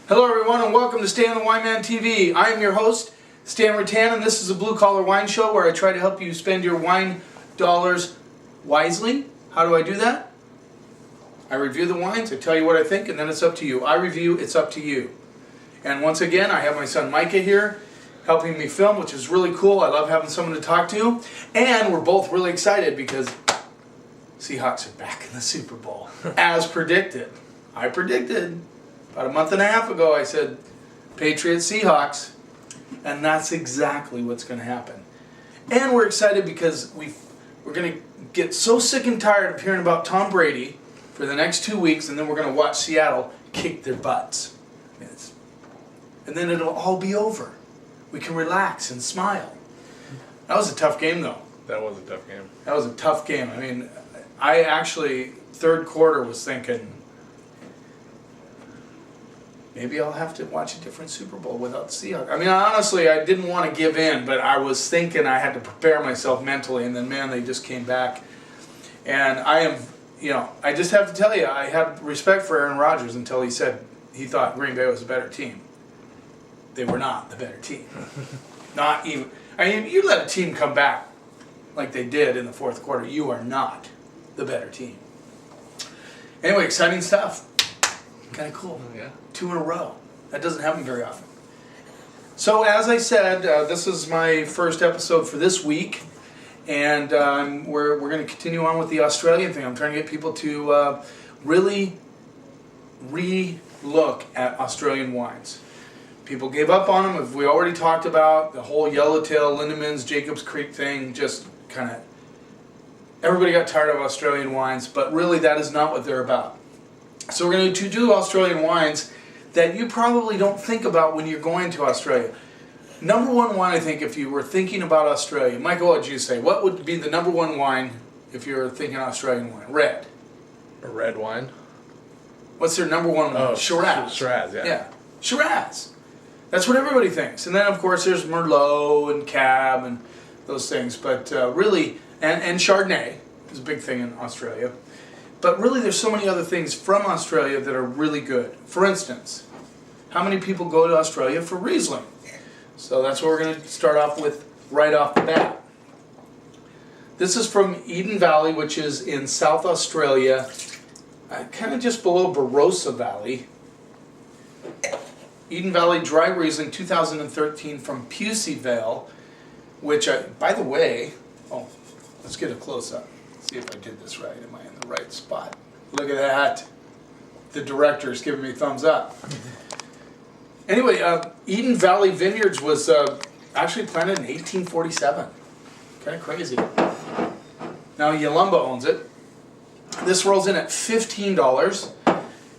Hello everyone and welcome to Stan the Wine Man TV. I am your host, Stan Rattan, and this is a blue collar wine show where I try to help you spend your wine dollars wisely. How do I do that? I review the wines, I tell you what I think, and then it's up to you. I review, it's up to you. And once again, I have my son Micah here helping me film, which is really cool. I love having someone to talk to. And we're both really excited because Seahawks are back in the Super Bowl. As predicted. I predicted about a month and a half ago, I said Patriots, Seahawks, and that's exactly what's going to happen. And we're excited because we're going to get so sick and tired of hearing about Tom Brady for the next 2 weeks, and then we're going to watch Seattle kick their butts. And then it'll all be over. We can relax and smile. That was a tough game, though. That was a tough game. That was a tough game. I mean, I actually, third quarter, was thinking, maybe I'll have to watch a different Super Bowl without the Seahawks. I mean, honestly, I didn't want to give in, but I was thinking I had to prepare myself mentally, and then, man, they just came back. And I am, I just have to tell you, I had respect for Aaron Rodgers until he said he thought Green Bay was a better team. They were not the better team. Not even. I mean, you let a team come back like they did in the fourth quarter, you are not the better team. Anyway, exciting stuff. Kind of cool. Oh, yeah. 2 in a row. That doesn't happen very often. So as I said, this is my first episode for this week, and we're going to continue on with the Australian thing. I'm trying to get people to really re-look at Australian wines. People gave up on them, as we already talked about, the whole Yellowtail, Lindemans, Jacobs Creek thing, just kind of, everybody got tired of Australian wines, but really that is not what they're about. So we're going to do Australian wines that you probably don't think about when you're going to Australia. Number one wine, I think, if you were thinking about Australia, Michael, what would you say? What would be the number one wine if you were thinking Australian wine? Red. A red wine? What's their number one wine? Oh, Shiraz. Shiraz, yeah. Yeah, Shiraz. That's what everybody thinks. And then, of course, there's Merlot and Cab and those things. But really, and Chardonnay is a big thing in Australia. But really, there's so many other things from Australia that are really good. For instance, how many people go to Australia for Riesling? So that's what we're going to start off with right off the bat. This is from Eden Valley, which is in South Australia, kind of just below Barossa Valley. Eden Valley Dry Riesling 2013 from Pusey Vale, which, by the way, let's get a close-up. See if I did this right. Am I in the right spot? Look at that. The director's giving me a thumbs up. Anyway, Eden Valley Vineyards was actually planted in 1847. Kind of crazy. Now Yalumba owns it. This rolls in at $15.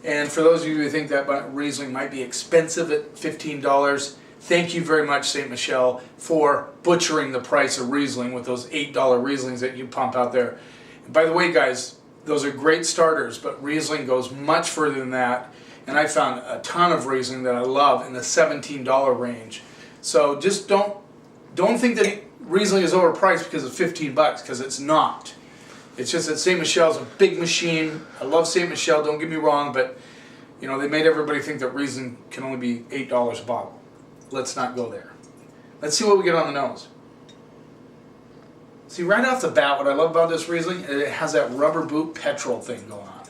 And for those of you who think that Riesling might be expensive at $15, thank you very much, St. Michel, for butchering the price of Riesling with those $8 Rieslings that you pump out there. And by the way, guys, those are great starters, but Riesling goes much further than that. And I found a ton of Riesling that I love in the $17 range. So just don't think that Riesling is overpriced because of $15, because it's not. It's just that St. Michel's a big machine. I love St. Michel, don't get me wrong, but they made everybody think that Riesling can only be $8 a bottle. Let's not go there. Let's see what we get on the nose. See, right off the bat, what I love about this Riesling, it has that rubber boot petrol thing going on.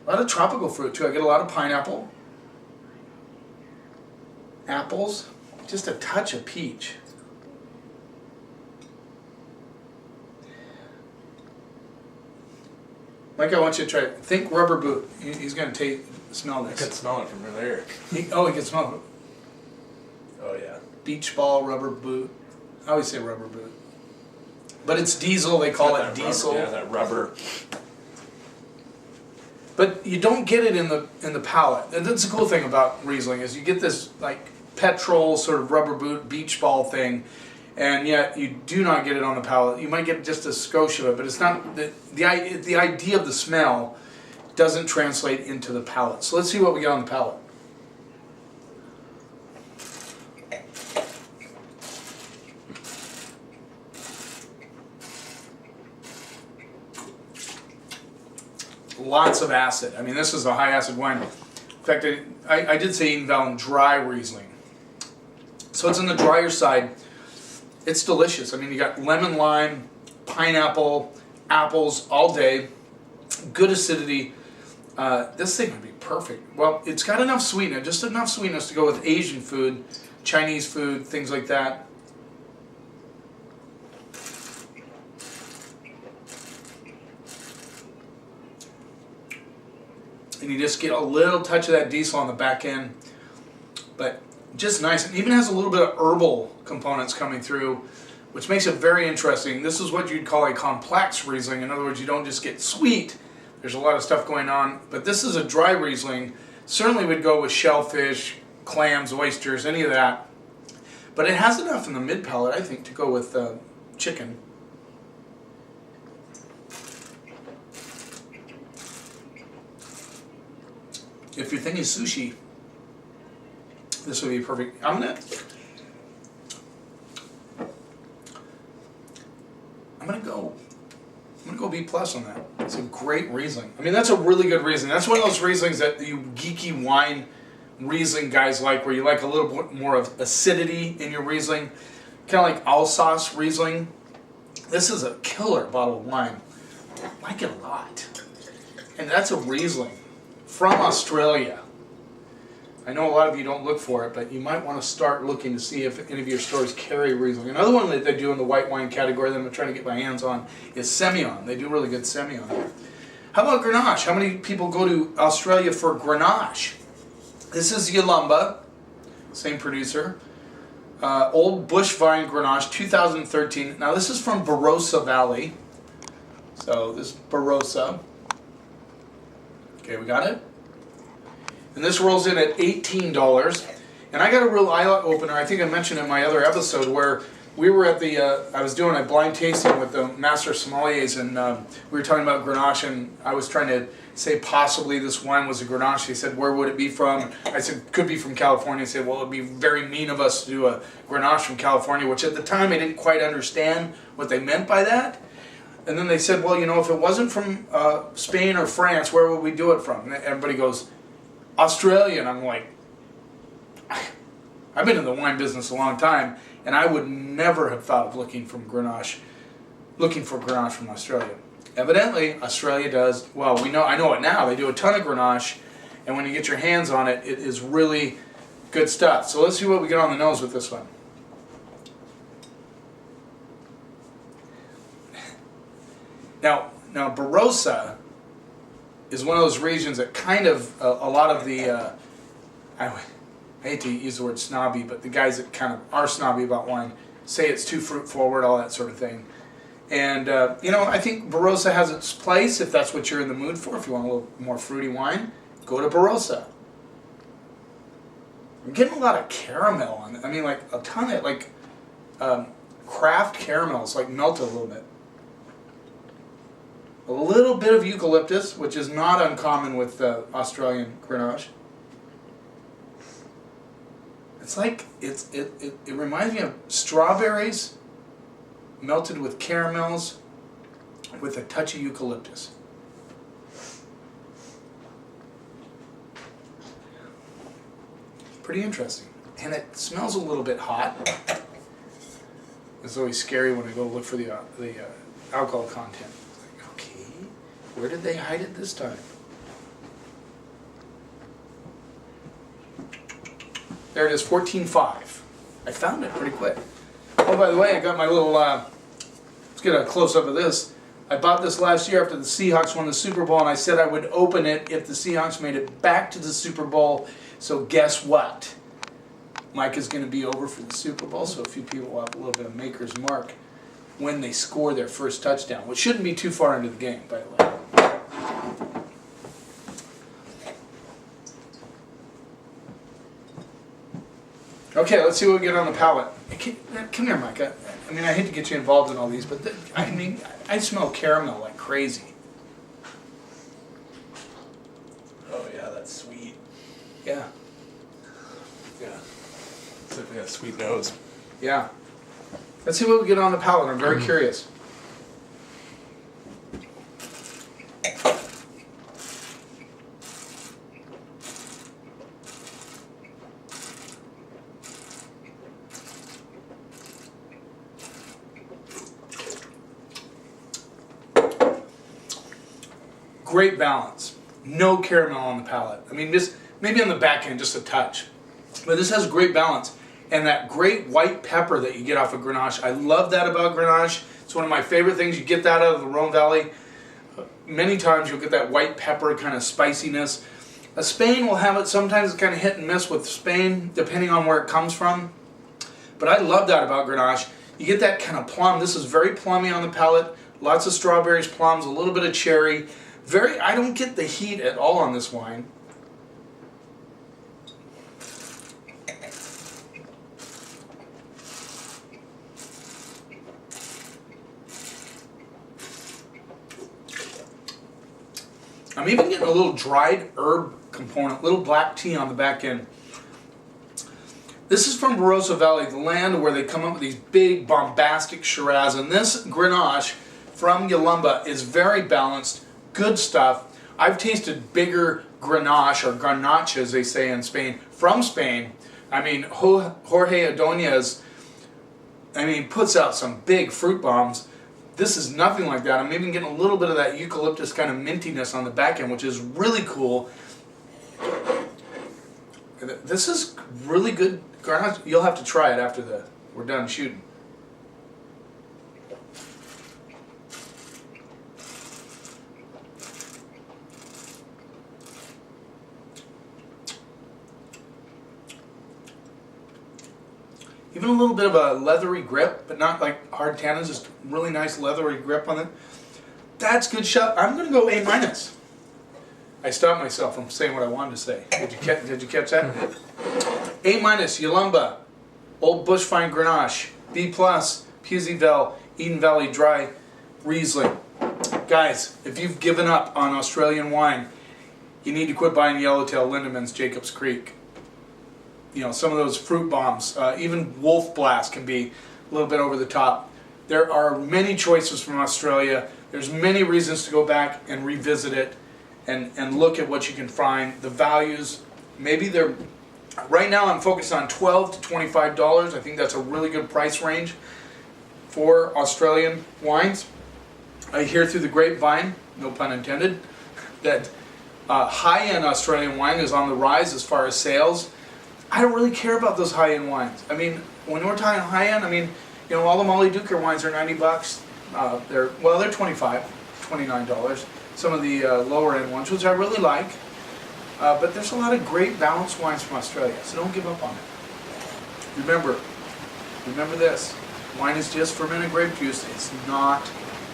A lot of tropical fruit, too. I get a lot of pineapple, apples, just a touch of peach. Mike, I want you to try it. Think rubber boot. He's going to smell this. I can smell it from there. He can smell it. Oh, yeah. Beach ball, rubber boot. I always say rubber boot. But it's diesel. They call it diesel. Yeah, that rubber. But you don't get it in the palate. And that's the cool thing about Riesling is you get this like petrol sort of rubber boot beach ball thing, and yet you do not get it on the palate. You might get just a skosh of it, but it's not the idea of the smell doesn't translate into the palate. So let's see what we get on the palate. lots of acid. I mean, this is a high acid wine. In fact, I did say Edenvalen dry Riesling. So it's on the drier side. It's delicious. I mean, you got lemon, lime, pineapple, apples all day. Good acidity. This thing would be perfect. Well, it's got enough sweetness, just enough sweetness to go with Asian food, Chinese food, things like that. And you just get a little touch of that diesel on the back end, but just nice. It even has a little bit of herbal components coming through, which makes it very interesting. This is what you'd call a complex Riesling. In other words, you don't just get sweet. There's a lot of stuff going on, but this is a dry Riesling. Certainly would go with shellfish, clams, oysters, any of that. But it has enough in the mid palate, I think, to go with chicken. If you're thinking sushi, this would be perfect. I'm gonna go B+ on that. It's a great Riesling. I mean, that's a really good Riesling. That's one of those Rieslings that you geeky wine Riesling guys like, where you like a little bit more of acidity in your Riesling, kind of like Alsace Riesling. This is a killer bottle of wine. I like it a lot, and that's a Riesling from Australia. I know a lot of you don't look for it, but you might want to start looking to see if any of your stores carry Riesling. Another one that they do in the white wine category that I'm trying to get my hands on is Semillon. They do really good Semillon. How about Grenache? How many people go to Australia for Grenache? This is Yalumba, same producer. Old Bush Vine Grenache, 2013. Now this is from Barossa Valley. So this is Barossa. Okay, we got it? And this rolls in at $18. And I got a real eye-opener, I think I mentioned in my other episode, where we were at the, I was doing a blind tasting with the master sommeliers, and we were talking about Grenache, and I was trying to say possibly this wine was a Grenache. He said, where would it be from? I said, could be from California. He said, well, it would be very mean of us to do a Grenache from California, which at the time I didn't quite understand what they meant by that. And then they said, well, you know, if it wasn't from Spain or France, where would we do it from? And everybody goes, Australia. And I'm like, I've been in the wine business a long time, and I would never have thought of looking for Grenache from Australia. Evidently, Australia does, well, I know it now, they do a ton of Grenache, and when you get your hands on it, it is really good stuff. So let's see what we get on the nose with this one. Now Barossa is one of those regions that kind of, a lot of the, I hate to use the word snobby, but the guys that kind of are snobby about wine say it's too fruit forward, all that sort of thing. And, you know, I think Barossa has its place if that's what you're in the mood for. If you want a little more fruity wine, go to Barossa. I'm getting a lot of caramel on it. I mean, like a ton of, like, craft caramels, like melted a little bit. A little bit of eucalyptus, which is not uncommon with Australian Grenache. It's like, it reminds me of strawberries melted with caramels with a touch of eucalyptus. Pretty interesting. And it smells a little bit hot. It's always scary when I go look for the alcohol content. It's like, okay, where did they hide it this time? There it is, 14.5. I found it pretty quick. Oh, by the way, I got my little, let's get a close-up of this. I bought this last year after the Seahawks won the Super Bowl, and I said I would open it if the Seahawks made it back to the Super Bowl. So guess what? Mike is going to be over for the Super Bowl, so a few people will have a little bit of maker's mark when they score their first touchdown, which shouldn't be too far into the game, by the way. Okay, let's see what we get on the palate. Come here, Mike. I mean, I hate to get you involved in all these, but I mean, I smell caramel like crazy. Oh yeah, that's sweet. Yeah. Yeah. It's like we got a sweet nose. Yeah. Let's see what we get on the palate. I'm very curious. great balance. No caramel on the palate. I mean, just maybe on the back end, just a touch. But this has great balance. And that great white pepper that you get off of Grenache, I love that about Grenache. It's one of my favorite things. You get that out of the Rhone Valley. Many times you'll get that white pepper kind of spiciness. Spain will have it. Sometimes it's kind of hit and miss with Spain, depending on where it comes from. But I love that about Grenache. You get that kind of plum. This is very plummy on the palate. Lots of strawberries, plums, a little bit of cherry. I don't get the heat at all on this wine. I'm even getting a little dried herb component, little black tea on the back end. This is from Barossa Valley, the land where they come up with these big bombastic Shiraz, and this Grenache from Yalumba is very balanced, good stuff. I've tasted bigger Grenache, or Grenache as they say in Spain, from Spain. I mean, Jorge Ordóñez, puts out some big fruit bombs. This is nothing like that. I'm even getting a little bit of that eucalyptus kind of mintiness on the back end, which is really cool. This is really good Grenache. You'll have to try it after we're done shooting. Even a little bit of a leathery grip, but not like hard tannins, just really nice leathery grip on it. That's good shot. I'm going to go A-. I stopped myself from saying what I wanted to say. Did you catch that? A-, Yalumba, Old Bush Fine Grenache, B+, Pusey-Vale, Eden Valley Dry Riesling. Guys, if you've given up on Australian wine, you need to quit buying Yellowtail, Lindemans, Jacobs Creek. You know, some of those fruit bombs, even Wolf Blast can be a little bit over the top. There are many choices from Australia. There's many reasons to go back and revisit it and look at what you can find. The values, maybe they're, right now I'm focused on $12 to $25. I think that's a really good price range for Australian wines. I hear through the grapevine, no pun intended, that high-end Australian wine is on the rise as far as sales. I don't really care about those high-end wines. I mean, when we're talking high-end, all the Molly Duker wines are $90. They're $25, $29. Some of the lower-end ones, which I really like. But there's a lot of great balanced wines from Australia, so don't give up on it. Remember this. Wine is just fermented grape juice. It's not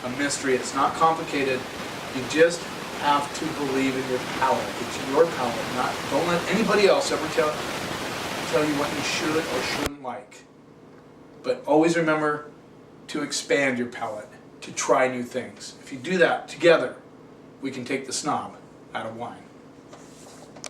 a mystery. It's not complicated. You just have to believe in your palate. It's your palate. Don't let anybody else ever tell you what you should or shouldn't like. But always remember to expand your palate, to try new things. If you do that together, we can take the snob out of wine.